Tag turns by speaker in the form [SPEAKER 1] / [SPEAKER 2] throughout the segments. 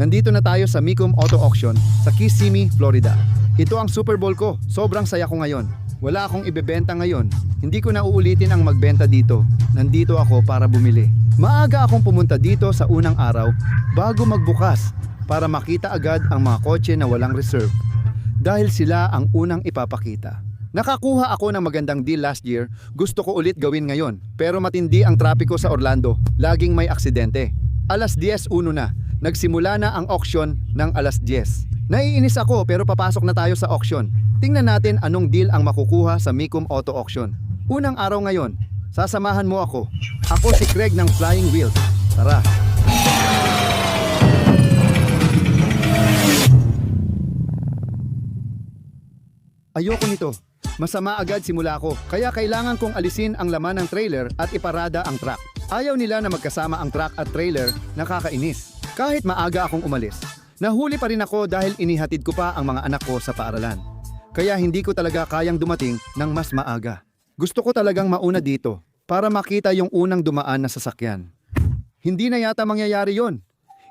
[SPEAKER 1] Nandito na tayo sa Mecum Auto Auction sa Kissimmee, Florida. Ito ang Super Bowl ko. Sobrang saya ko ngayon. Wala akong ibebenta ngayon. Hindi ko na uulitin ang magbenta dito. Nandito ako para bumili. Maaga akong pumunta dito sa unang araw bago magbukas para makita agad ang mga kotse na walang reserve. Dahil sila ang unang ipapakita. Nakakuha ako ng magandang deal last year. Gusto ko ulit gawin ngayon. Pero matindi ang trapiko sa Orlando. Laging may aksidente. Alas 10:01 na. Nagsimula na ang auction ng alas 10. Naiinis ako pero papasok na tayo sa auction. Tingnan natin anong deal ang makukuha sa Mecum Auto Auction. Unang araw ngayon, sasamahan mo ako. Ako si Craig ng Flying Wheels. Tara! Ayoko nito. Masama agad simula ko, kaya kailangan kong alisin ang laman ng trailer at iparada ang truck. Ayaw nila na magkasama ang truck at trailer, nakakainis. Kahit maaga akong umalis, nahuli pa rin ako dahil inihatid ko pa ang mga anak ko sa paaralan. Kaya hindi ko talaga kayang dumating ng mas maaga. Gusto ko talagang mauna dito para makita yung unang dumaan na sasakyan. Hindi na yata mangyayari yon.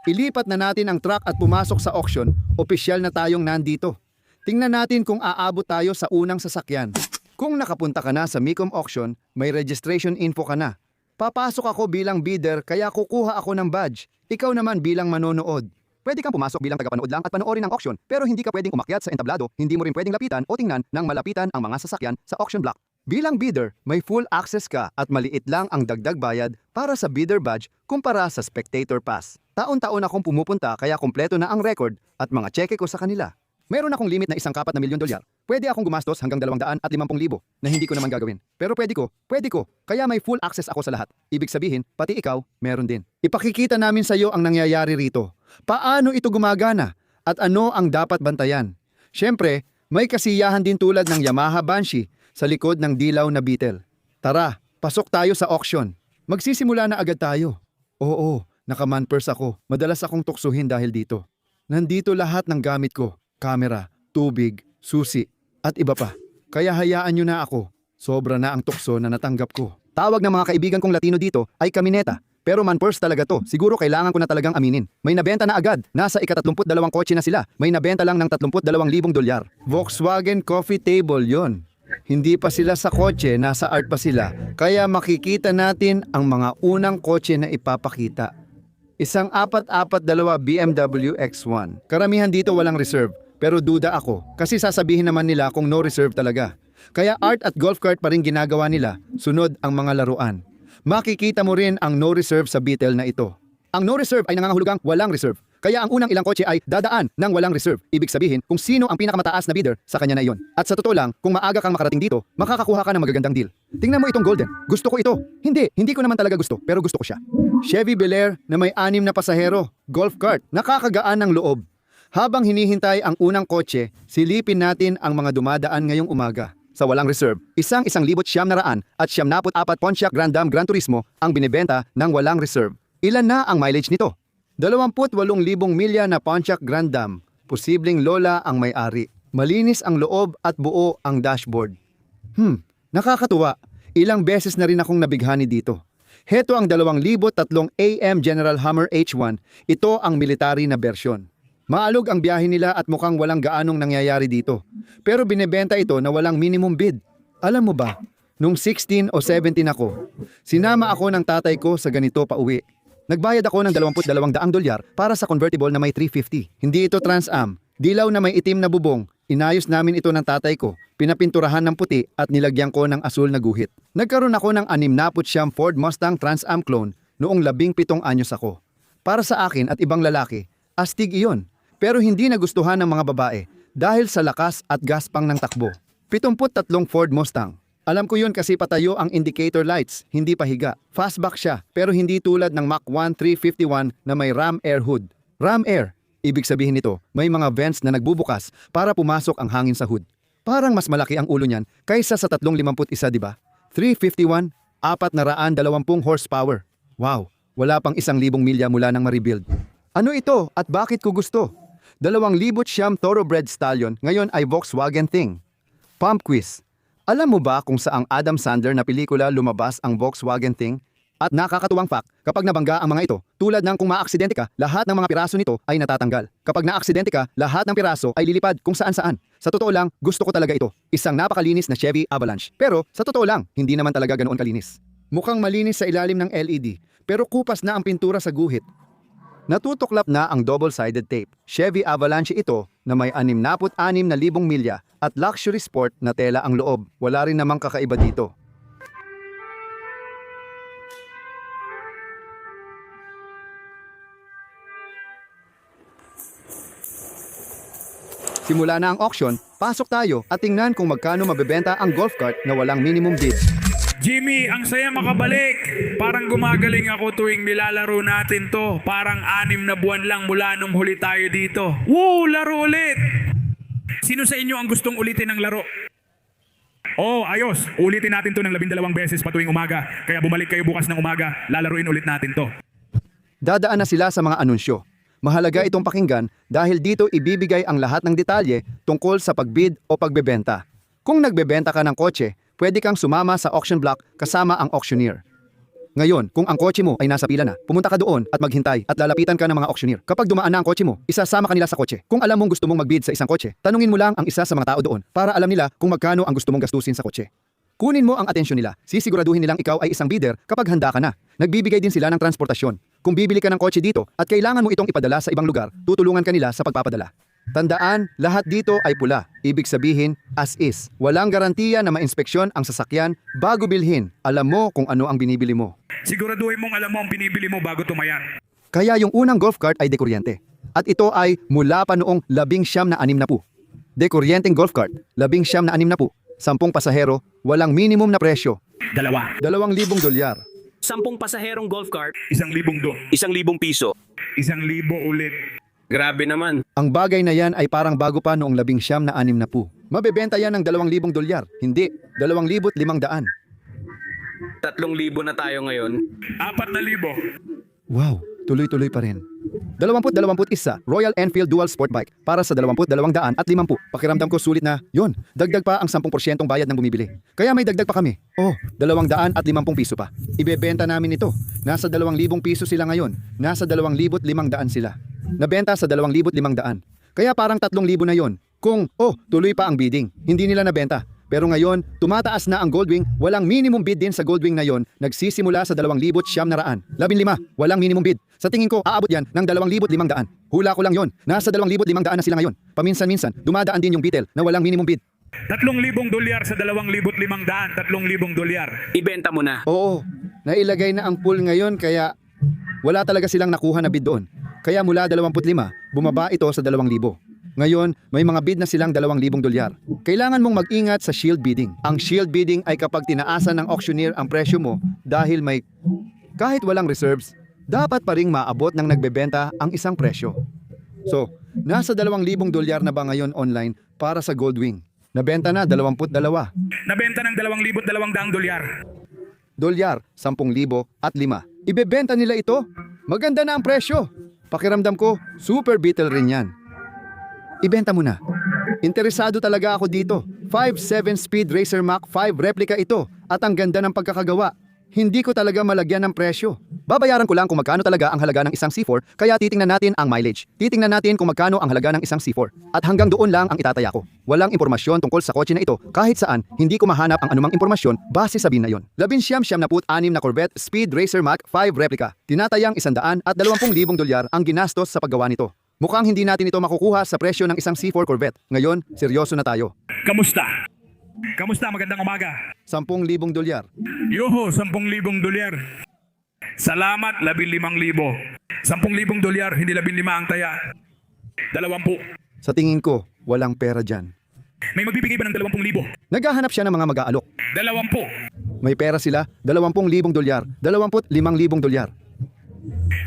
[SPEAKER 1] Ilipat na natin ang truck at pumasok sa auction, opisyal na tayong nandito. Tingnan natin kung aabot tayo sa unang sasakyan. Kung nakapunta ka na sa Mecum Auction, may registration info ka na. Papasok ako bilang bidder kaya kukuha ako ng badge. Ikaw naman bilang manonood. Pwede kang pumasok bilang tagapanood lang at panoorin ang auction, pero hindi ka pwedeng umakyat sa entablado, hindi mo rin pwedeng lapitan o tingnan ng malapitan ang mga sasakyan sa auction block. Bilang bidder, may full access ka at maliit lang ang dagdag bayad para sa bidder badge kumpara sa spectator pass. Taon-taon akong pumupunta kaya kumpleto na ang record at mga cheque ko sa kanila. Meron akong limit na $1,400,000. Pwede akong gumastos hanggang $250,000 na hindi ko naman gagawin. Pero pwede ko. Kaya may full access ako sa lahat. Ibig sabihin, pati ikaw, meron din. Ipakikita namin sa iyo ang nangyayari rito. Paano ito gumagana? At ano ang dapat bantayan? Siyempre, may kasiyahan din tulad ng Yamaha Banshee sa likod ng dilaw na Beetle. Tara, pasok tayo sa auction. Magsisimula na agad tayo. Oo, naka-man-purse ako. Madalas akong tuksuhin dahil dito. Nandito lahat ng gamit ko. Kamera, tubig, susi, at iba pa. Kaya hayaan nyo na ako. Sobra na ang tukso na natanggap ko. Tawag ng mga kaibigan kong Latino dito ay kamineta. Pero man-purse talaga to. Siguro kailangan ko na talagang aminin. May nabenta na agad. Nasa ika-32 kotse na sila. May nabenta lang ng $32,000. Volkswagen coffee table yon. Hindi pa sila sa kotse, nasa art pa sila. Kaya makikita natin ang mga unang kotse na ipapakita. Isang 442 BMW X1. Karamihan dito walang reserve. Pero duda ako kasi sasabihin naman nila kung no reserve talaga. Kaya art at golf cart pa rin ginagawa nila, sunod ang mga laruan. Makikita mo rin ang no reserve sa Beetle na ito. Ang no reserve ay nangangahulugang walang reserve. Kaya ang unang ilang kotse ay dadaan ng walang reserve. Ibig sabihin kung sino ang pinakamataas na bidder sa kanya na iyon. At sa totoo lang, kung maaga kang makarating dito, makakakuha ka ng magagandang deal. Tingnan mo itong golden. Gusto ko ito. Hindi ko naman talaga gusto, pero gusto ko siya. Chevy Bel Air na may 6 na pasahero. Golf cart. Nakakagaan ng loob. Habang hinihintay ang unang kotse, silipin natin ang mga dumadaan ngayong umaga. Sa walang reserve, isang 1,900 at 74 Pontiac Grand Am Gran Turismo ang binibenta ng walang reserve. Ilan na ang mileage nito? 28,000 milya na Pontiac Grand Am. Posibleng lola ang may-ari. Malinis ang loob at buo ang dashboard. Nakakatuwa. Ilang beses na rin akong nabighani dito. Heto ang 2003 AM General Hummer H1. Ito ang military na bersyon. Maalog ang biyahe nila at mukhang walang gaanong nangyayari dito. Pero binebenta ito na walang minimum bid. Alam mo ba, nung 16 o 17 ako, sinama ako ng tatay ko sa ganito pauwi. Nagbayad ako ng $22,000 para sa convertible na may 350. Hindi ito Trans Am. Dilaw na may itim na bubong. Inayos namin ito ng tatay ko. Pinapinturahan ng puti at nilagyan ko ng asul na guhit. Nagkaroon ako ng 69 Ford Mustang Trans Am clone noong 17 anyos ako. Para sa akin at ibang lalaki, astig iyon. Pero hindi nagustuhan ng mga babae dahil sa lakas at gaspang ng takbo. 73 Ford Mustang. Alam ko yun kasi patayo ang indicator lights, hindi pahiga. Fastback siya, pero hindi tulad ng Mach 1 351 na may ram air hood. Ram air, ibig sabihin nito, may mga vents na nagbubukas para pumasok ang hangin sa hood. Parang mas malaki ang ulo niyan kaysa sa 351, di ba? 351, 420 horsepower. Wow, wala pang 1,000 milya mula nang ma-rebuild. Ano ito at bakit ko gusto? 2,000 thoroughbred stallion, ngayon ay Volkswagen thing. Pump quiz. Alam mo ba kung saang Adam Sandler na pelikula lumabas ang Volkswagen thing? At nakakatuwang fact, kapag nabangga ang mga ito, tulad ng kung maaksidente ka, lahat ng mga piraso nito ay natatanggal. Kapag naaksidente ka, lahat ng piraso ay lilipad kung saan-saan. Sa totoo lang, gusto ko talaga ito. Isang napakalinis na Chevy Avalanche. Pero sa totoo lang, hindi naman talaga ganoon kalinis. Mukhang malinis sa ilalim ng LED, pero kupas na ang pintura sa guhit. Natutuklap na ang double-sided tape. Chevy Avalanche ito na may 66,000 milya at luxury sport na tela ang loob. Wala rin namang kakaiba dito. Simula na ang auction, pasok tayo at tingnan kung magkano mabebenta ang golf cart na walang minimum bid.
[SPEAKER 2] Jimmy, ang saya makabalik. Parang gumagaling ako tuwing nilalaro natin to. Parang 6 na buwan lang mula nung huli tayo dito. Woo, laro ulit! Sino sa inyo ang gustong ulitin ng laro? Oh, ayos. Ulitin natin to ng 12 beses pa tuwing umaga. Kaya bumalik kayo bukas ng umaga, lalaruin ulit natin to.
[SPEAKER 1] Dadaan na sila sa mga anunsyo. Mahalaga itong pakinggan dahil dito ibibigay ang lahat ng detalye tungkol sa pagbid o pagbebenta. Kung nagbebenta ka ng kotse, pwede kang sumama sa auction block kasama ang auctioneer. Ngayon, kung ang kotse mo ay nasa pila na, pumunta ka doon at maghintay at lalapitan ka ng mga auctioneer. Kapag dumaan na ang kotse mo, isasama ka nila sa kotse. Kung alam mong gusto mong magbid sa isang kotse, tanungin mo lang ang isa sa mga tao doon para alam nila kung magkano ang gusto mong gastusin sa kotse. Kunin mo ang atensyon nila. Sisiguraduhin nilang ikaw ay isang bidder kapag handa ka na. Nagbibigay din sila ng transportasyon. Kung bibili ka ng kotse dito at kailangan mo itong ipadala sa ibang lugar, tutulungan ka nila sa pagpapadala. Tandaan, lahat dito ay pula. Ibig sabihin, as is. Walang garantiya na ma-inspeksyon ang sasakyan bago bilhin. Alam mo kung ano ang binibili mo.
[SPEAKER 2] Siguraduhin mong alam mo ang binibili mo bago tumayan.
[SPEAKER 1] Kaya yung unang golf cart ay dekuryente. At ito ay mula pa noong 1960. Dekuryenteng golf cart, 1960. 10 pasahero, walang minimum na presyo.
[SPEAKER 2] 2.
[SPEAKER 1] $2,000.
[SPEAKER 3] 10 pasaherong golf cart,
[SPEAKER 2] 1,000 do.
[SPEAKER 3] 1,000 piso.
[SPEAKER 2] 1,000 ulit.
[SPEAKER 3] Grabe naman.
[SPEAKER 1] Ang bagay na yan ay parang bago pa noong 1960. Mabebenta yan ng $2,000, hindi 2,500.
[SPEAKER 3] 3,000 na tayo ngayon.
[SPEAKER 2] 4,000.
[SPEAKER 1] Wow, tuloy-tuloy pa rin. 20-21 Royal Enfield Dual Sport Bike para sa 22,250. Pakiramdam ko sulit na, yon, dagdag pa ang 10% bayad ng bumibili. Kaya may dagdag pa kami. Oh, 250 piso pa. Ibebenta namin ito. Nasa 2,000 piso sila ngayon. Nasa 2,500 sila. Nabenta sa 2,500. Kaya parang 3,000 na yon. Kung, tuloy pa ang bidding. Hindi nila nabenta. Pero ngayon, tumataas na ang Goldwing, walang minimum bid din sa Goldwing na yon, nagsisimula sa 2,900. 15, walang minimum bid. Sa tingin ko, aabot yan ng 2,500. Hula ko lang yon, nasa 2,500 na sila ngayon. Paminsan-minsan, dumadaan din yung Beetle na walang minimum bid.
[SPEAKER 2] $3,000 sa 2,500, $3,000.
[SPEAKER 3] Ibenta mo na.
[SPEAKER 1] Oo, nailagay na ang pool ngayon kaya wala talaga silang nakuha na bid doon. Kaya mula 25, bumaba ito sa 2,000. Ngayon, may mga bid na silang $2,000. Kailangan mong mag-ingat sa shield bidding. Ang shield bidding ay kapag tinaasan ng auctioneer ang presyo mo dahil kahit walang reserves, dapat pa ring maabot ng nagbebenta ang isang presyo. So, nasa $2,000 na ba ngayon online para sa Goldwing? Nabenta na 22.
[SPEAKER 2] Nabenta ng $2,200.
[SPEAKER 1] $10,000 at 5. Ibebenta nila ito? Maganda na ang presyo. Pakiramdam ko, super Beetle rin yan. Ibenta mo na. Interesado talaga ako dito. 5.7 Speed Racer Mach 5 replica ito at ang ganda ng pagkakagawa. Hindi ko talaga malagyan ng presyo. Babayaran ko lang kung magkano talaga ang halaga ng isang C4 kaya titingnan natin ang mileage. Titingnan natin kung magkano ang halaga ng isang C4. At hanggang doon lang ang itataya ko. Walang impormasyon tungkol sa kotse na ito kahit saan hindi ko mahanap ang anumang impormasyon base sa bin na yon. 1976 na Corvette Speed Racer Mach 5 replica. Tinatayang $120,000 ang ginastos sa paggawa nito. Mukhang hindi natin ito makukuha sa presyo ng isang C4 Corvette. Ngayon, seryoso na tayo.
[SPEAKER 2] Kamusta? Kamusta? Magandang umaga.
[SPEAKER 1] $10,000.
[SPEAKER 2] Yoho, $10,000. Salamat, 15,000. $10,000, hindi 15 ang taya. 20.
[SPEAKER 1] Sa tingin ko, walang pera dyan.
[SPEAKER 2] May magbibigay ba ng 20,000?
[SPEAKER 1] Naghahanap siya ng mga mag-aalok.
[SPEAKER 2] 20.
[SPEAKER 1] May pera sila, $20,000, $25,000.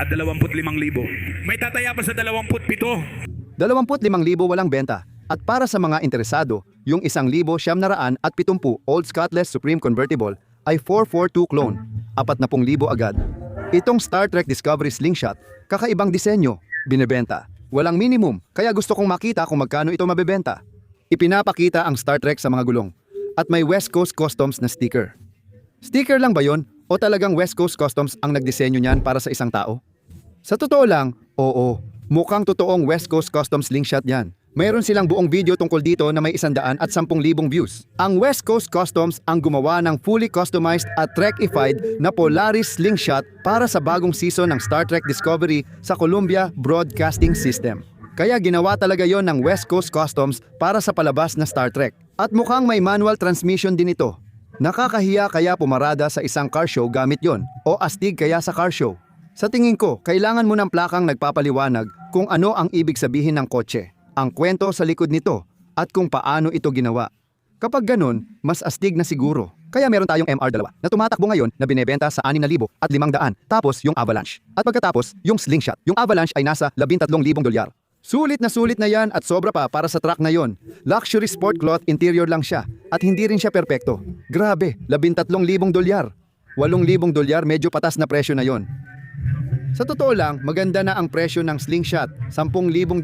[SPEAKER 2] At 25,000. May tataya pa sa 27.
[SPEAKER 1] 25,000 walang benta. At para sa mga interesado, yung 1,970 Old Scottless Supreme Convertible ay 442 clone, 40,000 agad. Itong Star Trek Discovery Slingshot, kakaibang disenyo, binebenta. Walang minimum, kaya gusto kong makita kung magkano ito mabebenta. Ipinapakita ang Star Trek sa mga gulong. At may West Coast Customs na sticker. Sticker lang ba yon O talagang West Coast Customs ang nagdisenyo niyan para sa isang tao? Sa totoo lang, oo. Mukhang totoong West Coast Customs slingshot yan. Mayroon silang buong video tungkol dito na may 110,000 views. Ang West Coast Customs ang gumawa ng fully customized at Trek-ified na Polaris slingshot para sa bagong season ng Star Trek Discovery sa Columbia Broadcasting System. Kaya ginawa talaga yon ng West Coast Customs para sa palabas na Star Trek. At mukhang may manual transmission din ito. Nakakahiya kaya pumarada sa isang car show gamit yon o astig kaya sa car show. Sa tingin ko, kailangan mo ng plakang nagpapaliwanag kung ano ang ibig sabihin ng kotse, ang kwento sa likod nito, at kung paano ito ginawa. Kapag ganun, mas astig na siguro. Kaya meron tayong MR2 na tumatakbo ngayon na binebenta sa 6,000 at 500, tapos yung Avalanche. At pagkatapos, yung Slingshot. Yung Avalanche ay nasa $13,000. Sulit na yan at sobra pa para sa truck na yon. Luxury sport cloth interior lang siya at hindi rin siya perpekto. Grabe, $13,000. $8,000 medyo patas na presyo na yon. Sa totoo lang, maganda na ang presyo ng Slingshot, $10,000,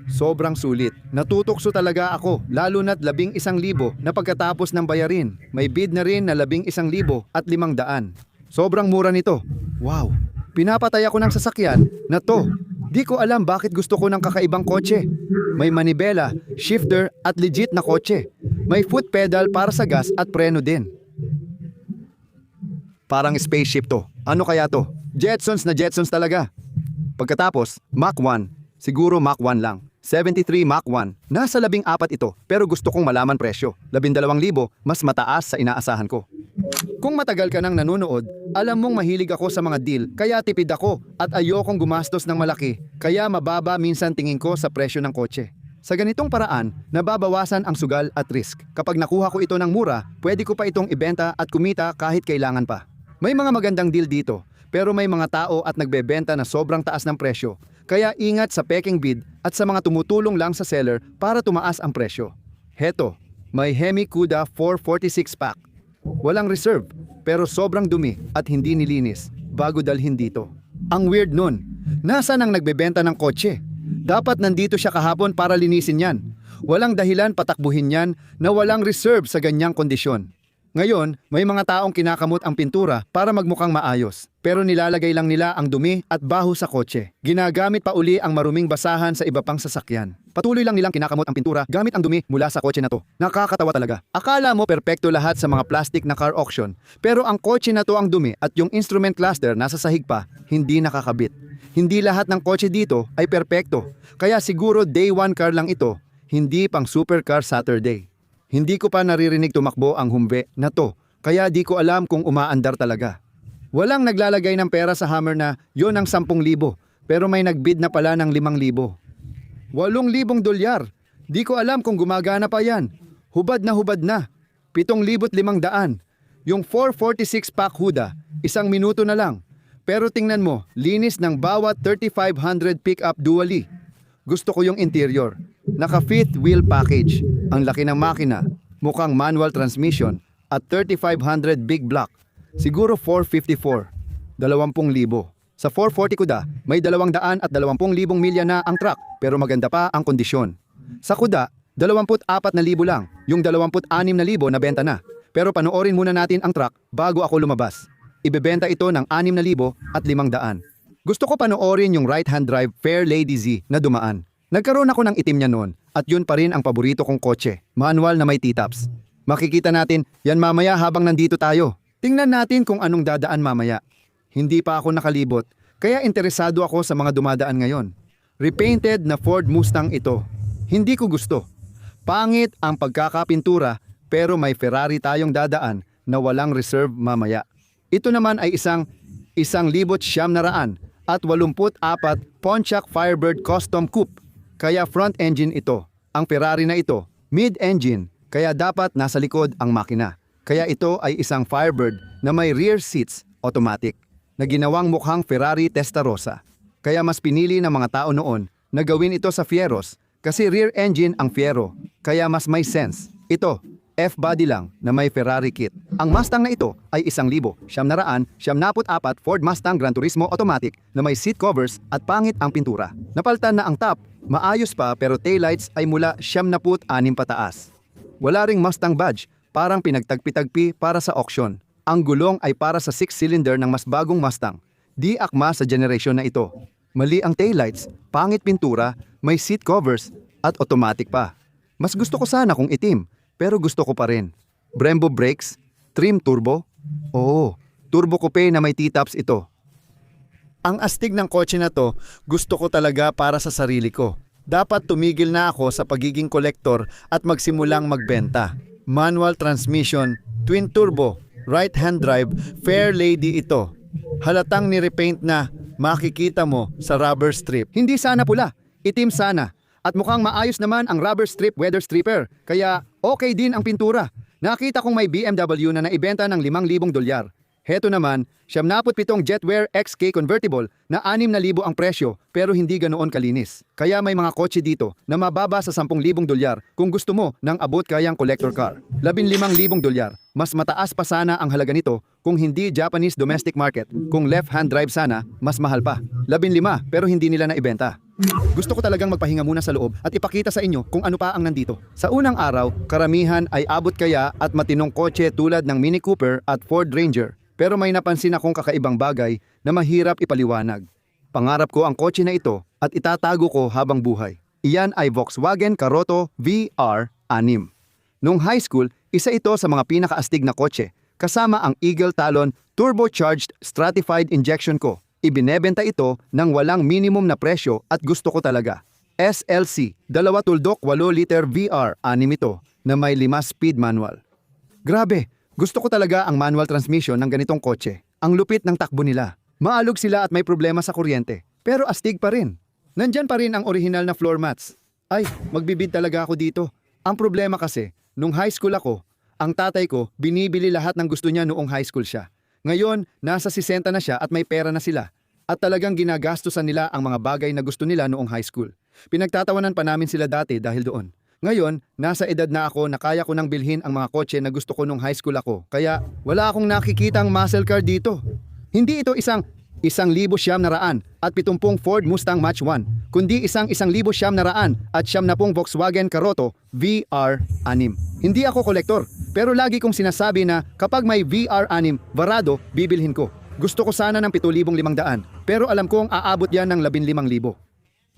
[SPEAKER 1] sobrang sulit. Natutokso talaga ako, lalo na't 11,000 na pagkatapos ng bayarin. May bid na rin na 11,500. Sobrang mura nito. Wow, pinapatay ako ng sasakyan na to. Di ko alam bakit gusto ko ng kakaibang kotse. May manibela, shifter at legit na kotse. May foot pedal para sa gas at preno din. Parang spaceship to. Ano kaya to? Jetsons na Jetsons talaga. Pagkatapos, Mach 1. Siguro Mach 1 lang. 73 Mach 1. Nasa 14 ito, pero gusto kong malaman presyo. 12,000, mas mataas sa inaasahan ko. Kung matagal ka nang nanonood, alam mong mahilig ako sa mga deal, kaya tipid ako at ayokong gumastos ng malaki, kaya mababa minsan tingin ko sa presyo ng kotse. Sa ganitong paraan, nababawasan ang sugal at risk. Kapag nakuha ko ito ng mura, pwede ko pa itong ibenta at kumita kahit kailangan pa. May mga magandang deal dito, pero may mga tao at nagbebenta na sobrang taas ng presyo. Kaya ingat sa peking bid at sa mga tumutulong lang sa seller para tumaas ang presyo. Heto, may Hemi Cuda 446 pack. Walang reserve, pero sobrang dumi at hindi nilinis bago dalhin dito. Ang weird nun, nasaan ang nagbebenta ng kotse? Dapat nandito siya kahapon para linisin yan. Walang dahilan patakbuhin yan na walang reserve sa ganyang kondisyon. Ngayon, may mga taong kinakamot ang pintura para magmukhang maayos, pero nilalagay lang nila ang dumi at baho sa kotse. Ginagamit pa uli ang maruming basahan sa iba pang sasakyan. Patuloy lang nilang kinakamot ang pintura gamit ang dumi mula sa kotse na to. Nakakatawa talaga. Akala mo perpekto lahat sa mga plastic na car auction, pero ang kotse na to ang dumi at yung instrument cluster nasa sahig pa, hindi nakakabit. Hindi lahat ng kotse dito ay perpekto, kaya siguro day 1 car lang ito, hindi pang supercar Saturday. Hindi ko pa naririnig tumakbo ang Humvee na to, kaya di ko alam kung umaandar talaga. Walang naglalagay ng pera sa Hammer na yon ang 10,000, pero may nagbid na pala ng 5,000. $8,000. Di ko alam kung gumagana pa yan. Hubad na. 7,500. Yung 446 pack Huda, 1 minuto na lang. Pero tingnan mo, linis ng bawat 3,500 pickup dually. Gusto ko yung interior. Naka fifth wheel package. Ang laki ng makina. Mukhang manual transmission. At 3,500 big block. Siguro 454. 20,000. Sa 440 Kuda, may 220,000 milya na ang truck, pero maganda pa ang kondisyon. Sa Kuda, 24,000 lang. Yung 26,000 na benta na. Pero panoorin muna natin ang truck bago ako lumabas. Ibebenta ito ng 6,500. Gusto ko panoorin yung right-hand drive Fair Lady Z na dumaan. Nagkaroon ako ng itim niya noon at yun pa rin ang paborito kong kotse. Manual na may T-tops. Makikita natin yan mamaya habang nandito tayo. Tingnan natin kung anong dadaan mamaya. Hindi pa ako nakalibot, kaya interesado ako sa mga dumadaan ngayon. Repainted na Ford Mustang ito. Hindi ko gusto. Pangit ang pagkakapintura, pero may Ferrari tayong dadaan na walang reserve mamaya. Ito naman ay isang 1,900 at 84 Pontiac Firebird Custom Coupe. Kaya front engine ito. Ang Ferrari na ito, mid-engine, kaya dapat nasa likod ang makina. Kaya ito ay isang Firebird na may rear seats, automatic, na ginawang mukhang Ferrari Testarossa. Kaya mas pinili ng mga tao noon na gawin ito sa Fieros kasi rear engine ang Fiero, kaya mas may sense. Ito, F-body lang na may Ferrari kit. Ang Mustang na ito ay 1,974 Ford Mustang Gran Turismo Automatic na may seat covers at pangit ang pintura. Napalitan na ang top, maayos pa pero taillights ay mula 76 pataas. Wala ring Mustang badge, parang pinagtagpi-tagpi para sa auction. Ang gulong ay para sa 6-cylinder ng mas bagong Mustang. Di akma sa generation na ito. Mali ang taillights, pangit pintura, may seat covers, at automatic pa. Mas gusto ko sana kung itim, pero gusto ko pa rin. Brembo brakes, trim turbo. Oo, turbo coupe na may T-tops ito. Ang astig ng kotse na to, gusto ko talaga para sa sarili ko. Dapat tumigil na ako sa pagiging kolektor at magsimulang magbenta. Manual transmission, twin turbo, right-hand drive, fair lady ito. Halatang nirepaint na, makikita mo sa rubber strip. Hindi sana pula, itim sana. At mukhang maayos naman ang rubber strip weather stripper, kaya okay din ang pintura. Nakita kong may BMW na naibenta ng $5,000. Heto naman, 77 Jetwear XK convertible na 6,000 ang presyo pero hindi ganoon kalinis. Kaya may mga kotse dito na mababa sa $10,000 kung gusto mo ng abot kayang collector car. $15,000. Mas mataas pa sana ang halaga nito kung hindi Japanese domestic market. Kung left-hand drive sana, mas mahal pa. 15 pero hindi nila naibenta. Gusto ko talagang magpahinga muna sa loob at ipakita sa inyo kung ano pa ang nandito. Sa unang araw, karamihan ay abot kaya at matinong kotse tulad ng Mini Cooper at Ford Ranger. Pero may napansin akong kakaibang bagay na mahirap ipaliwanag. Pangarap ko ang kotse na ito at itatago ko habang buhay. Iyan ay Volkswagen Karoto VR6. Nung high school, isa ito sa mga pinakaastig na kotse, kasama ang Eagle Talon turbocharged stratified injection ko. Ibinebenta ito ng walang minimum na presyo at gusto ko talaga. SLC, 2-tuldok 8-liter VR6 ito na may 5-speed manual. Grabe! Gusto ko talaga ang manual transmission ng ganitong kotse. Ang lupit ng takbo nila. Maalog sila at may problema sa kuryente. Pero astig pa rin. Nandyan pa rin ang original na floor mats. Ay, magbibid talaga ako dito. Ang problema kasi, nung high school ako, ang tatay ko binibili lahat ng gusto niya noong high school siya. Ngayon, nasa 60 na siya at may pera na sila. At talagang ginagastusan nila ang mga bagay na gusto nila noong high school. Pinagtatawanan pa namin sila dati dahil doon. Ngayon, nasa edad na ako na kaya ko nang bilhin ang mga kotse na gusto ko nung high school ako. Kaya wala akong nakikitang muscle car dito. Hindi ito isang 1,700 at 70 Ford Mustang Mach 1, kundi isang 1,700 at 70 Volkswagen Karoto VR6. Hindi ako kolektor, pero lagi kong sinasabi na kapag may VR6 varado, bibilhin ko. Gusto ko sana ng 7,500, pero alam kong aabot yan ng 15,000.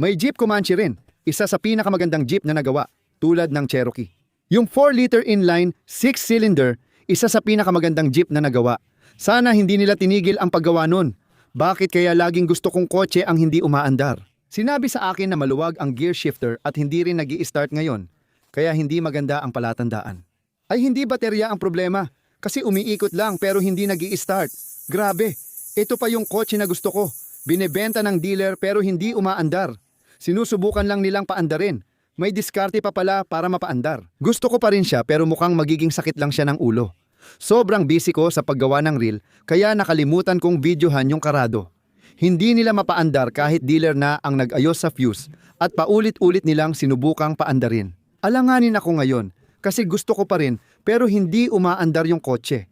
[SPEAKER 1] May Jeep Comanche rin, isa sa pinakamagandang jeep na nagawa. Tulad ng Cherokee. Yung 4-liter inline, 6-cylinder, isa sa pinakamagandang jeep na nagawa. Sana hindi nila tinigil ang paggawa nun. Bakit kaya laging gusto kong kotse ang hindi umaandar? Sinabi sa akin na maluwag ang gear shifter at hindi rin nag-i-start ngayon. Kaya hindi maganda ang palatandaan. Ay hindi baterya ang problema. Kasi umiikot lang pero hindi nag-i-start. Grabe, ito pa yung kotse na gusto ko. Binebenta ng dealer pero hindi umaandar. Sinusubukan lang nilang paandarin. May diskarte pa pala para mapaandar. Gusto ko pa rin siya pero mukhang magiging sakit lang siya ng ulo. Sobrang busy ko sa paggawa ng reel kaya nakalimutan kong videohan yung karado. Hindi nila mapaandar kahit dealer na ang nag-ayos sa fuse at paulit-ulit nilang sinubukang paandarin. Alanganin ako ngayon kasi gusto ko pa rin pero hindi umaandar yung kotse.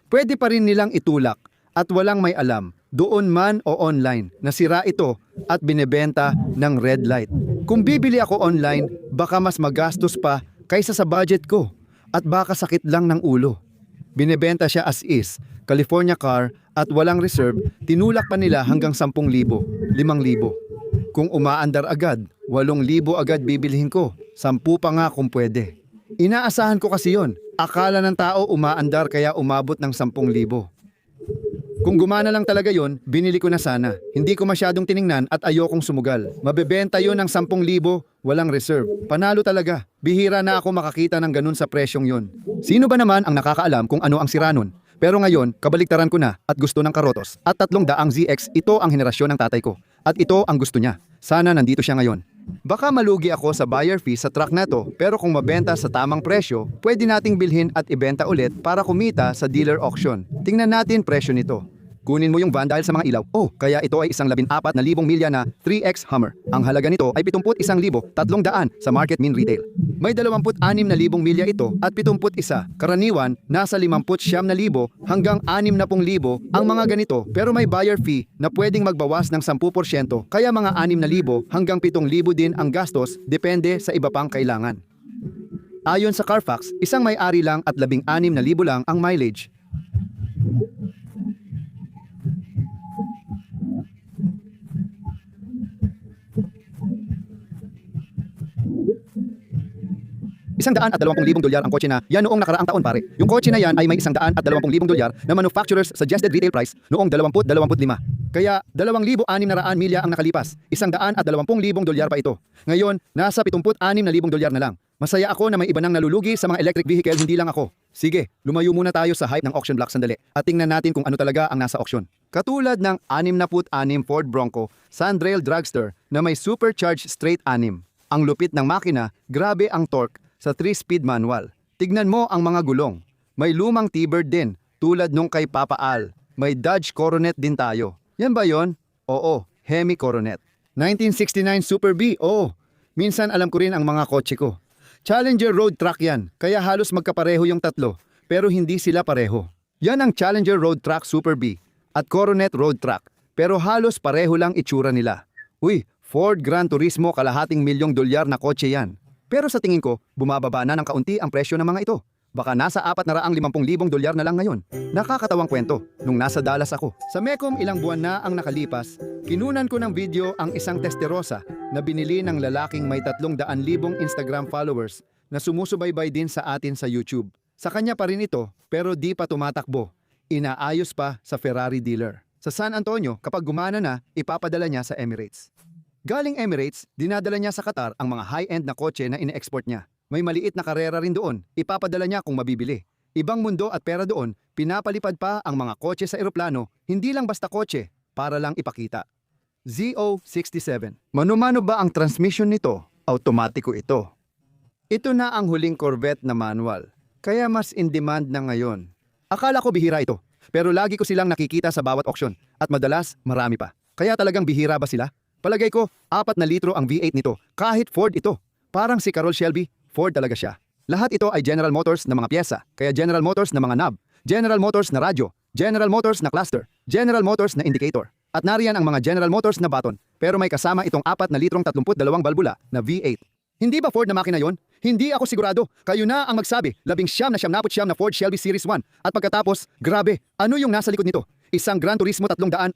[SPEAKER 1] Pwede pa rin nilang itulak at walang may alam, doon man o online, na sira ito at binebenta ng red light. Kung bibili ako online, baka mas magastos pa kaysa sa budget ko at baka sakit lang ng ulo. Binebenta siya as is, California car at walang reserve, tinulak pa nila hanggang 10,000, 5,000. Kung umaandar agad, 8,000 agad bibilhin ko, 10 pa nga kung pwede. Inaasahan ko kasi yon. Akala ng tao umaandar kaya umabot ng 10,000. Kung gumana lang talaga yon, binili ko na sana. Hindi ko masyadong tiningnan at ayokong sumugal. Mabebenta yon ng 10,000, walang reserve. Panalo talaga. Bihira na ako makakita ng ganun sa presyong yon. Sino ba naman ang nakakaalam kung ano ang sira nun? Pero ngayon, kabaliktaran ko na at gusto ng Karotos. At 300 ZX, ito ang henerasyon ng tatay ko. At ito ang gusto niya. Sana nandito siya ngayon. Baka malugi ako sa buyer fee sa truck na to, pero kung mabenta sa tamang presyo, pwede nating bilhin at ibenta ulit para kumita sa dealer auction. Tingnan natin presyo nito. Kunin mo yung van dahil sa mga ilaw. Oh, kaya ito ay isang 14,000 milya na 3X Hummer. Ang halaga nito ay 71,300 sa market min retail. May 26,000 milya ito at 71. Karaniwan, nasa 59,000 hanggang 60,000 ang mga ganito, pero may buyer fee na pwedeng magbawas ng 10%, kaya mga 6,000 hanggang 7,000 din ang gastos, depende sa iba pang kailangan. Ayon sa Carfax, isang may-ari lang at 16,000 lang ang mileage. $120,000 ang kotse na yan noong nakaraang taon pare. Yung kotse na yan ay may $120,000 na manufacturer's suggested retail price noong 2025. Kaya 2,600 milya ang nakalipas. $120,000 pa ito. Ngayon, nasa $76,000 na lang. Masaya ako na may iba nang nalulugi sa mga electric vehicle, hindi lang ako. Sige, lumayo muna tayo sa hype ng auction block sandali at tingnan natin kung ano talaga ang nasa auction. Katulad ng 66 Ford Bronco Sandrail Dragster na may supercharged straight 6. Ang lupit ng makina, grabe ang torque sa 3-speed manual. Tignan mo ang mga gulong. May lumang T-Bird din, tulad nung kay Papa Al. May Dodge Coronet din tayo. Yan ba yon? Oo, Hemi Coronet. 1969 Super B, oo. Minsan alam ko rin ang mga kotse ko. Challenger Road Truck yan, kaya halos magkapareho yung tatlo, pero hindi sila pareho. Yan ang Challenger Road Truck Super B at Coronet Road Truck, pero halos pareho lang itsura nila. Uy, Ford Gran Turismo $250,000 na kotse yan. Pero sa tingin ko, bumababa na ng kaunti ang presyo ng mga ito. Baka nasa $450,000 na lang ngayon. Nakakatawang kwento, nung nasa Dallas ako. Sa Mecum ilang buwan na ang nakalipas, kinunan ko ng video ang isang testerosa na binili ng lalaking may 300,000 Instagram followers na sumusubaybay din sa atin sa YouTube. Sa kanya pa rin ito, pero di pa tumatakbo. Inaayos pa sa Ferrari dealer. Sa San Antonio, kapag gumana na, ipapadala niya sa Emirates. Galing Emirates, dinadala niya sa Qatar ang mga high-end na kotse na ine-export niya. May maliit na karera rin doon, ipapadala niya kung mabibili. Ibang mundo at pera doon, pinapalipad pa ang mga kotse sa eroplano, hindi lang basta kotse, para lang ipakita. ZO67. Mano-mano ba ang transmission nito? Automatiko ito. Ito na ang huling Corvette na manual, kaya mas in demand na ngayon. Akala ko bihira ito, pero lagi ko silang nakikita sa bawat auction, at madalas marami pa. Kaya talagang bihira ba sila? Palagay ko, 4 na litro ang V8 nito, kahit Ford ito. Parang si Carroll Shelby, Ford talaga siya. Lahat ito ay General Motors na mga pyesa, kaya General Motors na mga knob, General Motors na radyo, General Motors na cluster, General Motors na indicator. At nariyan ang mga General Motors na baton, pero may kasama itong 4 na litrong 32 balbula na V8. Hindi ba Ford na makina yon? Hindi ako sigurado. Kayo na ang magsabi. 19 na Ford Shelby Series 1. At pagkatapos, grabe, ano yung nasa likod nito? Isang Gran Turismo 350,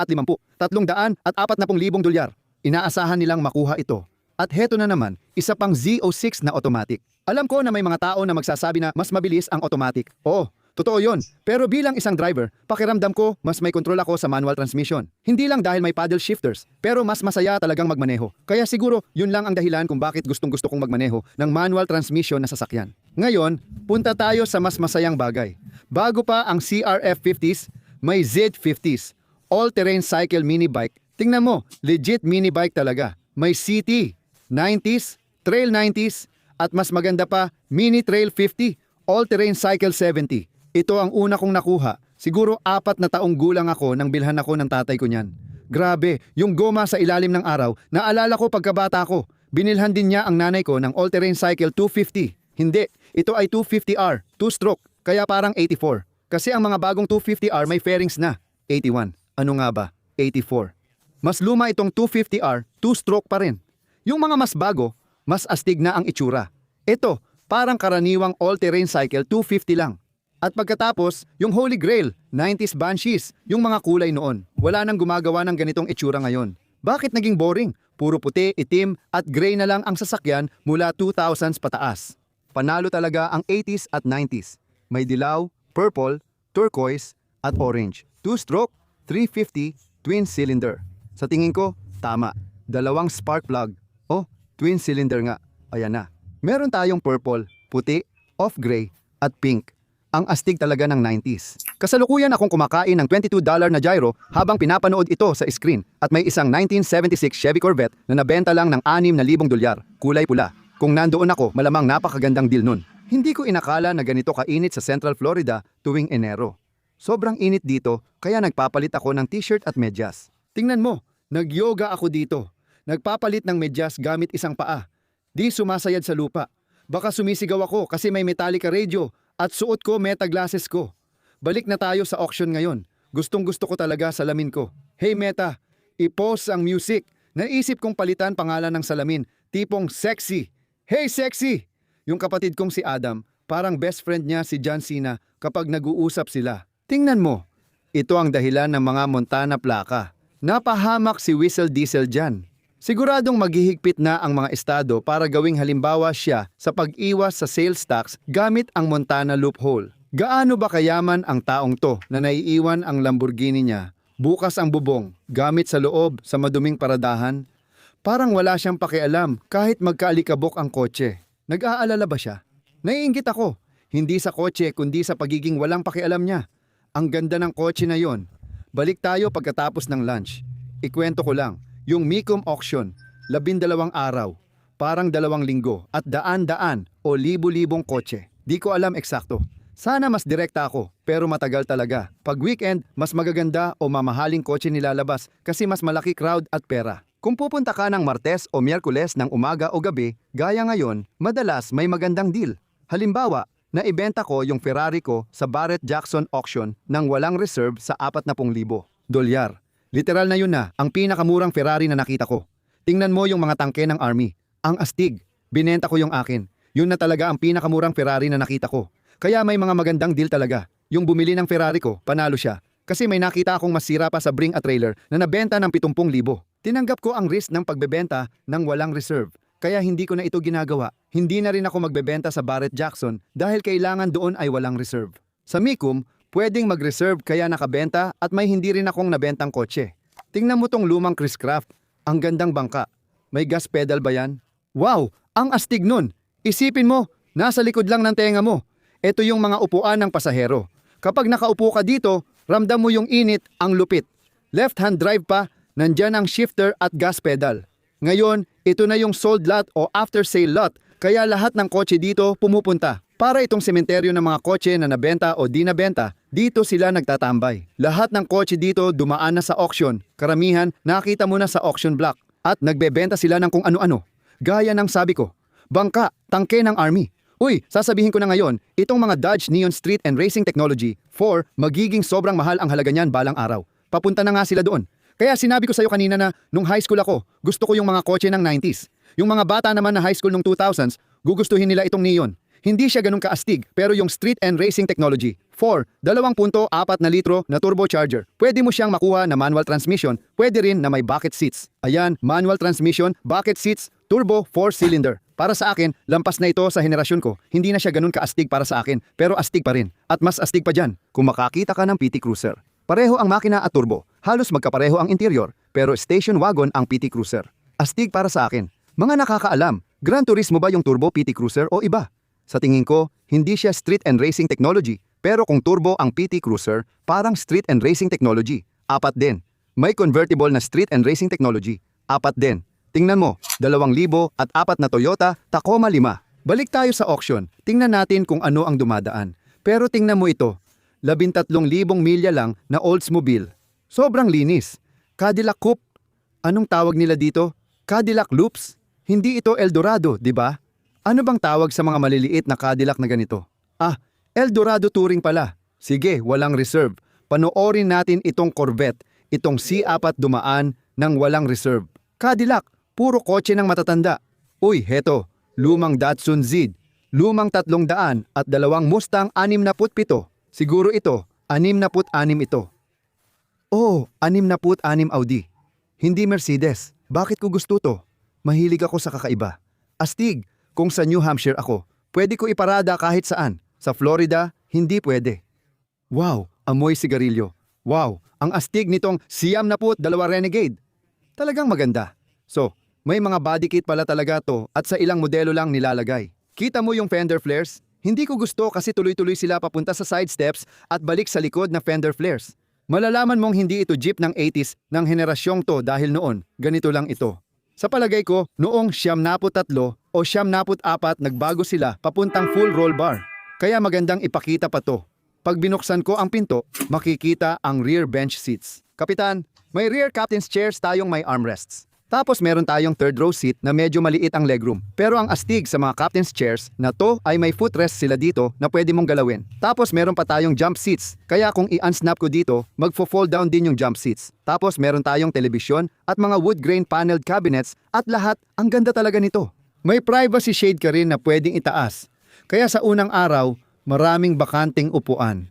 [SPEAKER 1] $340,000. Inaasahan nilang makuha ito. At heto na naman, isa pang Z06 na automatic. Alam ko na may mga tao na magsasabi na mas mabilis ang automatic. Oo, totoo yon. Pero bilang isang driver, pakiramdam ko mas may kontrol ako sa manual transmission. Hindi lang dahil may paddle shifters, pero mas masaya talagang magmaneho. Kaya siguro yun lang ang dahilan kung bakit gustong-gusto kong magmaneho ng manual transmission na sasakyan. Ngayon, punta tayo sa mas masayang bagay. Bago pa ang CRF50s, may Z50s, all-terrain cycle mini bike. Tingnan mo, legit mini bike talaga. May CT, 90s, Trail 90s, at mas maganda pa, Mini Trail 50, All-Terrain Cycle 70. Ito ang una kong nakuha. Siguro 4 na taong gulang ako nang bilhan ako ng tatay ko niyan. Grabe, yung goma sa ilalim ng araw, naalala ko pagkabata ko. Binilhan din niya ang nanay ko ng All-Terrain Cycle 250. Hindi, ito ay 250R, 2-stroke, kaya parang 84. Kasi ang mga bagong 250R may fairings na, 81. Ano nga ba? 84. Mas luma itong 250R, 2-stroke pa rin. Yung mga mas bago, mas astig na ang itsura. Ito, parang karaniwang all-terrain cycle 250 lang. At pagkatapos, yung Holy Grail, 90s Banshees, yung mga kulay noon. Wala nang gumagawa ng ganitong itsura ngayon. Bakit naging boring? Puro puti, itim, at gray na lang ang sasakyan mula 2000s pataas. Panalo talaga ang 80s at 90s. May dilaw, purple, turquoise, at orange. 2-stroke, 350, twin cylinder. Sa tingin ko, tama. 2 spark plug. Oh, twin cylinder nga. Ayan na. Meron tayong purple, puti, off-gray, at pink. Ang astig talaga ng 90s. Kasalukuyan akong kumakain ng $22 na gyro habang pinapanood ito sa screen at may isang 1976 Chevy Corvette na nabenta lang ng $6,000. Kulay pula. Kung nandoon ako, malamang napakagandang deal nun. Hindi ko inakala na ganito kainit sa Central Florida tuwing Enero. Sobrang init dito kaya nagpapalit ako ng t-shirt at medyas. Tingnan mo, nag-yoga ako dito. Nagpapalit ng medyas gamit isang paa. Di sumasayad sa lupa. Baka sumisigaw ako kasi may Metallica radio at suot ko meta glasses ko. Balik na tayo sa auction ngayon. Gustong-gusto ko talaga salamin ko. Hey Meta, i-pause ang music. Naisip kong palitan pangalan ng salamin, tipong sexy. Hey sexy! Yung kapatid kong si Adam, parang best friend niya si John Cena kapag nag-uusap sila. Tingnan mo, Ito ang dahilan ng mga Montana plaka. Napahamak si Whistle Diesel dyan. Siguradong maghihigpit na ang mga estado para gawing halimbawa siya sa pag-iwas sa sales tax gamit ang Montana loophole. Gaano ba kayaman ang taong to na naiiwan ang Lamborghini niya? Bukas ang bubong, gamit sa loob sa maduming paradahan? Parang wala siyang pakialam kahit magkaalikabok ang kotse. Nag-aalala ba siya? Naiinggit ako. Hindi sa kotse kundi sa pagiging walang pakialam niya. Ang ganda ng kotse na yon. Balik tayo pagkatapos ng lunch. Ikwento ko lang, yung Mecum auction, 12 araw, parang 2 linggo at daan-daan o libu-libong kotse. Di ko alam eksakto. Sana mas direkta ako, pero matagal talaga. Pag weekend, mas magaganda o mamahaling kotse nilalabas kasi mas malaki crowd at pera. Kung pupunta ka ng Martes o Miyerkules ng umaga o gabi, gaya ngayon, madalas may magandang deal. Halimbawa, naibenta ko yung Ferrari ko sa Barrett-Jackson auction ng walang reserve sa 40,000 dolyar. Literal na yun na, ang pinakamurang Ferrari na nakita ko. Tingnan mo yung mga tangke ng Army. Ang astig. Binenta ko yung akin. Yun na talaga ang pinakamurang Ferrari na nakita ko. Kaya may mga magandang deal talaga. Yung bumili ng Ferrari ko, panalo siya. Kasi may nakita akong masira pa sa Bring a Trailer na nabenta ng 70,000. Tinanggap ko ang risk ng pagbebenta ng walang reserve. Kaya hindi ko na ito ginagawa. Hindi na rin ako magbebenta sa Barrett-Jackson dahil kailangan doon ay walang reserve. Sa Mecum, pwedeng mag-reserve kaya nakabenta at may hindi rin akong nabentang kotse. Tingnan mo tong lumang Chris Craft. Ang gandang bangka. May gas pedal ba yan? Wow! Ang astig nun! Isipin mo, nasa likod lang ng tenga mo. Ito yung mga upuan ng pasahero. Kapag nakaupo ka dito, ramdam mo yung init, ang lupit. Left-hand drive pa, nandyan ang shifter at gas pedal. Ngayon, ito na yung sold lot o after sale lot, kaya lahat ng kotse dito pumupunta. Para itong sementeryo ng mga kotse na nabenta o di nabenta, dito sila nagtatambay. Lahat ng kotse dito dumaan na sa auction. Karamihan, nakita mo na sa auction block. At nagbebenta sila ng kung ano-ano. Gaya ng sabi ko, bangka, tangke ng Army. Uy, sasabihin ko na ngayon, itong mga Dodge Neon Street and Racing Technology 4, magiging sobrang mahal ang halaga niyan balang araw. Papunta na nga sila doon. Kaya sinabi ko sa'yo kanina na nung high school ako, gusto ko yung mga kotse ng 90s. Yung mga bata naman na high school nung 2000s, gugustuhin nila itong Neon. Hindi siya ganun kaastig, pero yung Street and Racing Technology 4, 2.4 na litro na turbocharger. Pwede mo siyang makuha na manual transmission, pwede rin na may bucket seats. Ayan, manual transmission, bucket seats, turbo 4-cylinder. Para sa akin, lampas na ito sa henerasyon ko. Hindi na siya ganun kaastig para sa akin, pero astig pa rin. At mas astig pa dyan, kung makakita ka ng PT Cruiser. Pareho ang makina at turbo. Halos magkapareho ang interior, pero station wagon ang PT Cruiser. Astig para sa akin. Mga nakakaalam, Gran Turismo ba yung turbo PT Cruiser o iba? Sa tingin ko, hindi siya street and racing technology, pero kung turbo ang PT Cruiser, parang street and racing technology. 4 din. May convertible na street and racing technology. 4 din. Tingnan mo, 2,004 na Toyota Tacoma 5. Balik tayo sa auction. Tingnan natin kung ano ang dumadaan. Pero tingnan mo ito. 13,000 milya lang na Oldsmobile. Sobrang linis. Cadillac Coupe. Anong tawag nila dito? Cadillac Loops? Hindi ito Eldorado, di ba? Ano bang tawag sa mga maliliit na Cadillac na ganito? Ah, Eldorado Touring pala. Sige, walang reserve. Panoorin natin itong Corvette, itong C4 dumaan ng walang reserve. Cadillac, puro kotse ng matatanda. Uy, heto, lumang Datsun Z, lumang 300 at 2 Mustang 67. Siguro ito, 66 ito. Oh, 66 Audi. Hindi Mercedes. Bakit ko gusto to? Mahilig ako sa kakaiba. Astig, kung sa New Hampshire ako, pwede ko iparada kahit saan. Sa Florida, hindi pwede. Wow, amoy sigarilyo. Wow, ang astig nitong Siam na put 2 Renegade. Talagang maganda. So, may mga body kit pala talaga to at sa ilang modelo lang nilalagay. Kita mo yung fender flares? Hindi ko gusto kasi tuloy-tuloy sila papunta sa side steps at balik sa likod na fender flares. Malalaman mong hindi ito jeep ng 80s ng henerasyong to dahil noon, ganito lang ito. Sa palagay ko, noong 73 o 74 nagbago sila papuntang full roll bar. Kaya magandang ipakita pa to. Pag binuksan ko ang pinto, makikita ang rear bench seats. Kapitan, may rear captain's chairs tayong may armrests. Tapos meron tayong third row seat na medyo maliit ang legroom. Pero ang astig sa mga captain's chairs na to ay may footrest sila dito na pwede mong galawin. Tapos meron pa tayong jump seats. Kaya kung i-unsnap ko dito, magfo-fold down din yung jump seats. Tapos meron tayong telebisyon at mga wood grain paneled cabinets at lahat, ang ganda talaga nito. May privacy shade ka rin na pwedeng itaas. Kaya sa unang araw, maraming bakanting upuan.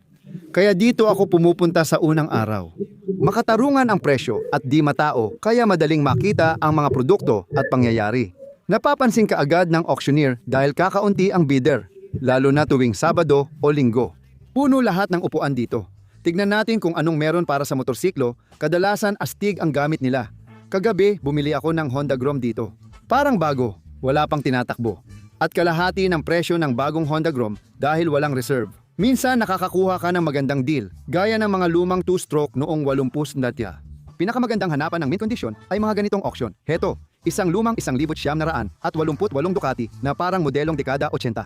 [SPEAKER 1] Kaya dito ako pumupunta sa unang araw. Makatarungan ang presyo at di matao kaya madaling makita ang mga produkto at pangyayari. Napapansin ka agad ng auctioneer dahil kakaunti ang bidder, lalo na tuwing Sabado o Linggo. Puno lahat ng upuan dito. Tignan natin kung anong meron para sa motorsiklo, kadalasan astig ang gamit nila. Kagabi, bumili ako ng Honda Grom dito. Parang bago, wala pang tinatakbo. At kalahati ng presyo ng bagong Honda Grom dahil walang reserve. Minsan nakakakuha ka ng magandang deal, gaya ng mga lumang 2-stroke noong 80 datya. Pinakamagandang hanapan ng mint condition ay mga ganitong auction. Heto, isang lumang 1,900 at 88 Ducati na parang modelong dekada 80.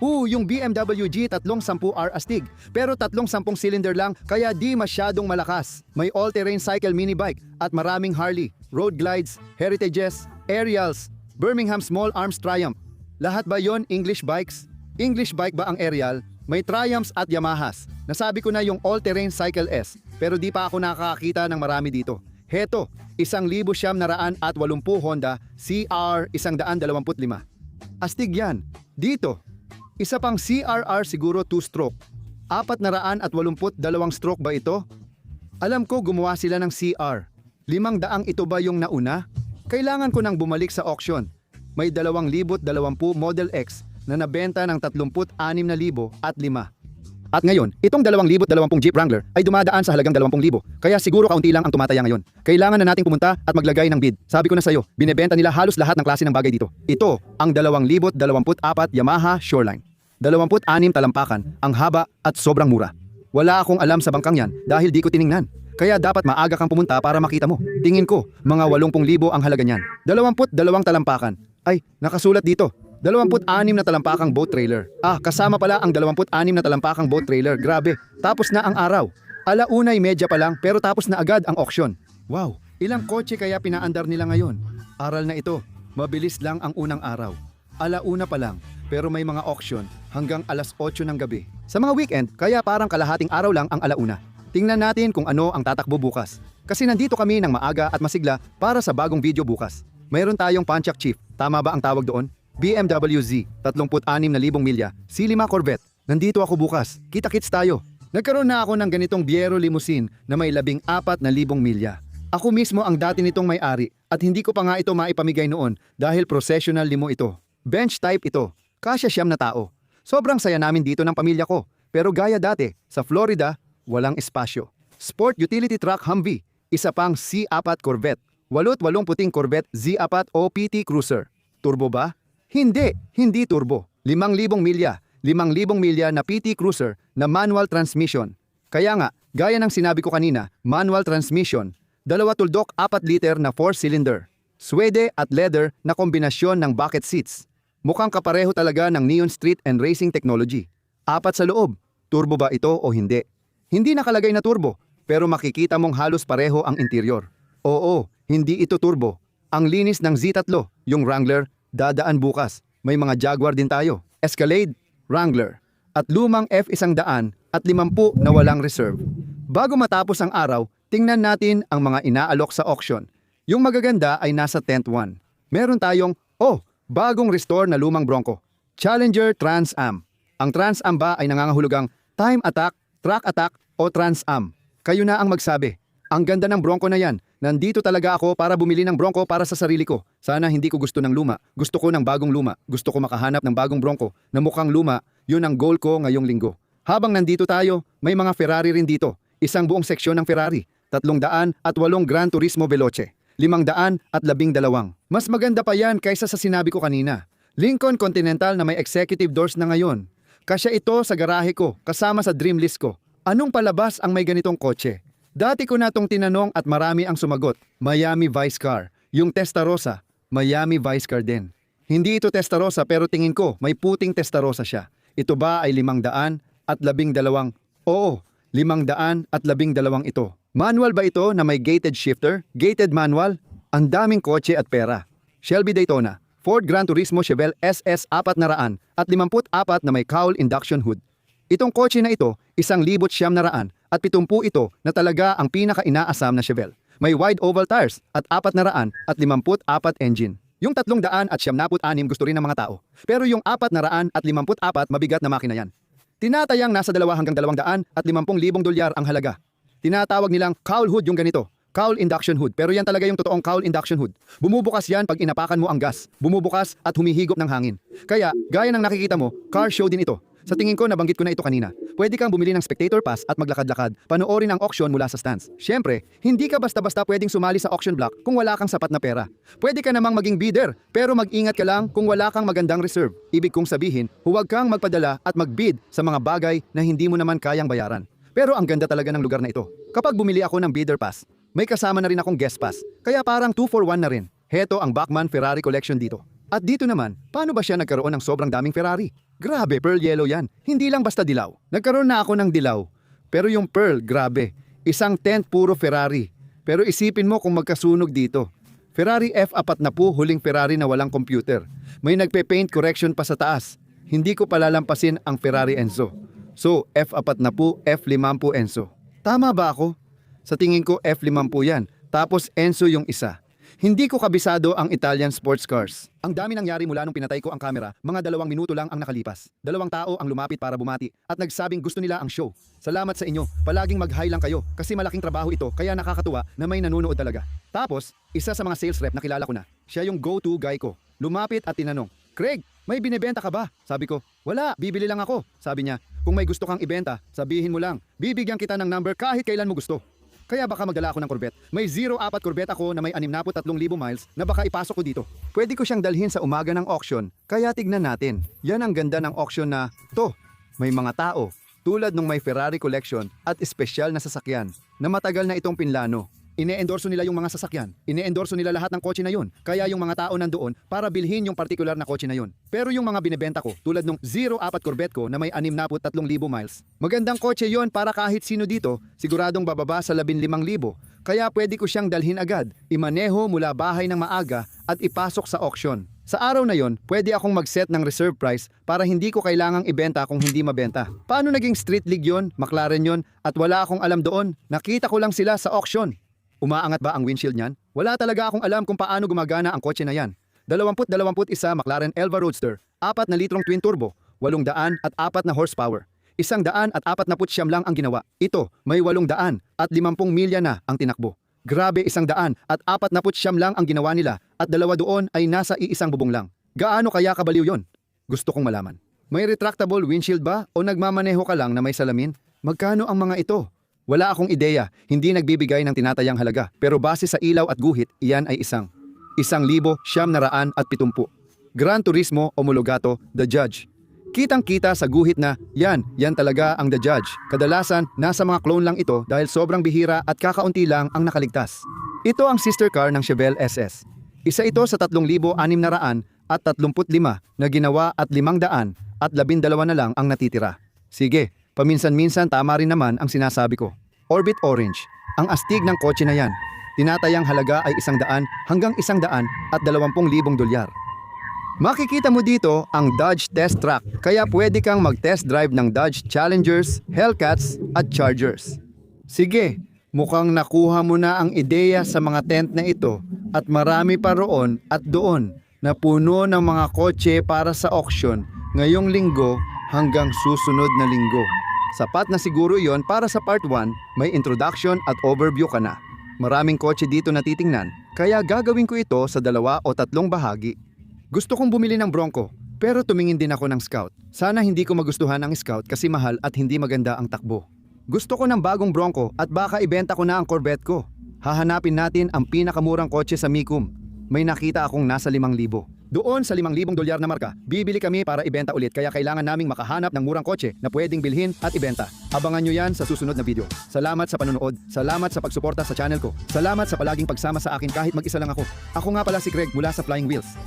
[SPEAKER 1] Yung BMW G310R astig, pero 310 cylinder lang kaya di masyadong malakas. May all-terrain cycle mini bike at maraming Harley, road glides, heritages, aerials, Birmingham Small Arms Triumph. Lahat ba yon English bikes? English bike ba ang aerial? May Triumphs at Yamahas. Nasabi ko na yung all-terrain Cycle S, pero di pa ako nakakakita ng marami dito. Heto, 1,980 Honda CR 125. Astig yan. Dito, isa pang CRR siguro 2-stroke. 482 stroke ba ito? Alam ko gumawa sila ng CR. 500 ito ba yung nauna? Kailangan ko nang bumalik sa auction. May 2020 Model X na nabenta ng 36,000 at 5. At ngayon, itong 2020 Jeep Wrangler ay dumadaan sa halagang 20,000. Kaya siguro kaunti lang ang tumataya ngayon. Kailangan na nating pumunta at maglagay ng bid. Sabi ko na sa'yo, binebenta nila halos lahat ng klase ng bagay dito. Ito, ang 2024 Yamaha Shoreline. 26 talampakan, ang haba at sobrang mura. Wala akong alam sa bangkang yan dahil di ko tiningnan. Kaya dapat maaga kang pumunta para makita mo. Tingin ko, mga 80,000 ang halaga niyan. 22 talampakan. Ay, nakasulat dito. 26 na talampakang boat trailer. Kasama pala ang 26 na talampakang boat trailer. Grabe, tapos na ang araw. 1:30 pa lang pero tapos na agad ang auction. Wow, ilang kotse kaya pinaandar nila ngayon? Aral na ito, mabilis lang ang unang araw. 1:00 pa lang, pero may mga auction hanggang 8:00 ng gabi. Sa mga weekend, kaya parang kalahating araw lang ang 1:00. Tingnan natin kung ano ang tatakbo bukas. Kasi nandito kami ng maaga at masigla para sa bagong video bukas. Mayroon tayong Pontiac Chief, tama ba ang tawag doon? BMW Z, 36,000 milya, C5 Corvette. Nandito ako bukas, kita-kits tayo. Nagkaroon na ako ng ganitong Biero limousine na may 14,000 milya. Ako mismo ang dati nitong may-ari at hindi ko pa nga ito maipamigay noon dahil processional limo ito. Bench type ito, kasya 9 na tao. Sobrang saya namin dito ng pamilya ko, pero gaya dati, sa Florida, walang espasyo. Sport utility truck Humvee, isa pang C4 Corvette, 88 puting Corvette Z4 o PT Cruiser. Turbo ba? Hindi turbo. 5,000 milya, 5,000 milya na PT Cruiser na manual transmission. Kaya nga, gaya ng sinabi ko kanina, manual transmission, 2 tuldok 4 liter na 4-cylinder. Suede at leather na kombinasyon ng bucket seats. Mukhang kapareho talaga ng Neon Street and Racing Technology. 4 sa loob. Turbo ba ito o hindi? Hindi nakalagay na turbo, pero makikita mong halos pareho ang interior. Oo, hindi ito turbo. Ang linis ng Z3, yung Wrangler, dadaan bukas. May mga Jaguar din tayo. Escalade, Wrangler, at lumang F100 at 50 na walang reserve. Bago matapos ang araw, tingnan natin ang mga inaalok sa auction. Yung magaganda ay nasa tent 1. Meron tayong, bagong restore na lumang Bronco. Challenger Trans Am. Ang Trans Am ba ay nangangahulugang Time Attack, Track Attack o Trans Am? Kayo na ang magsabi. Ang ganda ng Bronco na yan. Nandito talaga ako para bumili ng Bronco para sa sarili ko. Sana hindi ko gusto ng luma. Gusto ko ng bagong luma. Gusto ko makahanap ng bagong Bronco na mukhang luma. Yun ang goal ko ngayong linggo. Habang nandito tayo, may mga Ferrari rin dito. Isang buong seksyon ng Ferrari. 308 Gran Turismo Veloce. 512. Mas maganda pa yan kaysa sa sinabi ko kanina. Lincoln Continental na may executive doors na ngayon. Kasya ito sa garahe ko, kasama sa dream list ko. Anong palabas ang may ganitong kotse? Dati ko na tong tinanong at marami ang sumagot. Miami Vice Car. Yung Testarossa, Miami Vice Car din. Hindi ito Testarossa pero tingin ko may puting Testarossa siya. Ito ba ay 512? Oo, 512 ito. Manual ba ito na may gated shifter? Gated manual? Ang daming kotse at pera. Shelby Daytona, Ford Gran Turismo Chevelle SS 400 at 54 na may cowl induction hood. Itong kotse na ito, 1,900 at 70 ito na talaga ang pinaka-inaasam na Chevelle. May wide oval tires at 400 at 54 engine. Yung 300 at 76 gusto rin ng mga tao. Pero yung 400 at 54 mabigat na makina yan. Tinatayang nasa 2 hanggang 250,000 dolyar ang halaga. Tinatawag nilang cowl hood yung ganito. Cowl induction hood. Pero yan talaga yung totoong cowl induction hood. Bumubukas yan pag inapakan mo ang gas. Bumubukas at humihigop ng hangin. Kaya, gaya ng nakikita mo, car show din ito. Sa tingin ko, nabanggit ko na ito kanina. Pwede kang bumili ng spectator pass at maglakad-lakad, panoorin ang auction mula sa stands. Siyempre, hindi ka basta-basta pwedeng sumali sa auction block kung wala kang sapat na pera. Pwede ka namang maging bidder, pero mag-ingat ka lang kung wala kang magandang reserve. Ibig kong sabihin, huwag kang magpadala at mag-bid sa mga bagay na hindi mo naman kayang bayaran. Pero ang ganda talaga ng lugar na ito. Kapag bumili ako ng bidder pass, may kasama na rin akong guest pass. Kaya parang 2 for 1 na rin. Heto ang Bachmann Ferrari collection dito. At dito naman, paano ba siya nagkaroon ng sobrang daming Ferrari? Grabe, pearl yellow yan. Hindi lang basta dilaw. Nagkaroon na ako ng dilaw. Pero yung pearl, grabe. Isang tent puro Ferrari. Pero isipin mo kung magkasunog dito. Ferrari F40, huling Ferrari na walang computer. May nagpe-paint correction pa sa taas. Hindi ko palalampasin ang Ferrari Enzo. So, F40, F50 Enzo. Tama ba ako? Sa tingin ko F50 yan. Tapos Enzo yung isa. Hindi ko kabisado ang Italian sports cars. Ang dami nangyari mula nung pinatay ko ang kamera, mga 2 minuto lang ang nakalipas. 2 tao ang lumapit para bumati at nagsabing gusto nila ang show. Salamat sa inyo, palaging mag-hi lang kayo kasi malaking trabaho ito kaya nakakatuwa na may nanonood talaga. Tapos, isa sa mga sales rep na kilala ko na, siya yung go-to guy ko. Lumapit at tinanong, Craig, may binebenta ka ba? Sabi ko, wala, bibili lang ako. Sabi niya, kung may gusto kang ibenta, sabihin mo lang, bibigyan kita ng number kahit kailan mo gusto. Kaya baka magdala ako ng Corvette. May 04 Corvette ako na may 63,000 miles na baka ipasok ko dito. Pwede ko siyang dalhin sa umaga ng auction, kaya tignan natin. Yan ang ganda ng auction na, may mga tao, tulad ng may Ferrari collection at espesyal na sasakyan na matagal na itong pinlano. Ine-endorso nila yung mga sasakyan. Ine-endorso nila lahat ng kotse na yun. Kaya yung mga tao nandoon para bilhin yung partikular na kotse na yun. Pero yung mga binebenta ko, tulad ng 04 Corvette ko na may 63,000 miles, magandang kotse yon para kahit sino dito, siguradong bababa sa 15,000. Kaya pwede ko siyang dalhin agad, imaneho mula bahay ng maaga at ipasok sa auction. Sa araw na yon, pwede akong mag-set ng reserve price para hindi ko kailangang ibenta kung hindi mabenta. Paano naging street league yon, McLaren yon, at wala akong alam doon? Nakita ko lang sila sa auction. Umaangat ba ang windshield niyan? Wala talaga akong alam kung paano gumagana ang kotse na yan. 2021 McLaren Elva Roadster, 4 na litrong twin turbo, 800 at 4 na horsepower. 149 lang ang ginawa. Ito, may 800 at 50 milya na ang tinakbo. Grabe, 100 at 49 lang ang ginawa nila at 2 doon ay nasa iisang bubong lang. Gaano kaya kabaliw yon? Gusto kong malaman. May retractable windshield ba o nagmamaneho ka lang na may salamin? Magkano ang mga ito? Wala akong ideya, hindi nagbibigay ng tinatayang halaga. Pero base sa ilaw at guhit, iyan ay 1,970. Gran Turismo Omologato, The Judge. Kitang-kita sa guhit na, yan talaga ang The Judge. Kadalasan, nasa mga clone lang ito dahil sobrang bihira at kakaunti lang ang nakaligtas. Ito ang sister car ng Chevelle SS. Isa ito sa 3,635 na ginawa at 500 at 12 na lang ang natitira. Sige, paminsan-minsan tama rin naman ang sinasabi ko. Orbit Orange, ang astig ng kotse na yan. Tinatayang halaga ay 100 hanggang 120,000 dolyar. Makikita mo dito ang Dodge Test Track, kaya pwede kang mag-test drive ng Dodge Challengers, Hellcats at Chargers. Sige, mukhang nakuha mo na ang ideya sa mga tent na ito at marami pa roon at doon na puno ng mga kotse para sa auction ngayong linggo hanggang susunod na linggo. Sapat na siguro yon para sa part 1, may introduction at overview ka na. Maraming kotse dito na titingnan, kaya gagawin ko ito sa 2 o 3 bahagi. Gusto kong bumili ng Bronco, pero tumingin din ako ng Scout. Sana hindi ko magustuhan ang Scout kasi mahal at hindi maganda ang takbo. Gusto ko ng bagong Bronco at baka ibenta ko na ang Corvette ko. Hahanapin natin ang pinakamurang kotse sa Micum. May nakita akong nasa 5,000. Doon sa 5,000 dolyar na marka, bibili kami para ibenta ulit kaya kailangan naming makahanap ng murang kotse na pwedeng bilhin at ibenta. Abangan nyo yan sa susunod na video. Salamat sa panonood. Salamat sa pagsuporta sa channel ko. Salamat sa palaging pagsama sa akin kahit mag-isa lang ako. Ako nga pala si Craig mula sa Flying Wheels.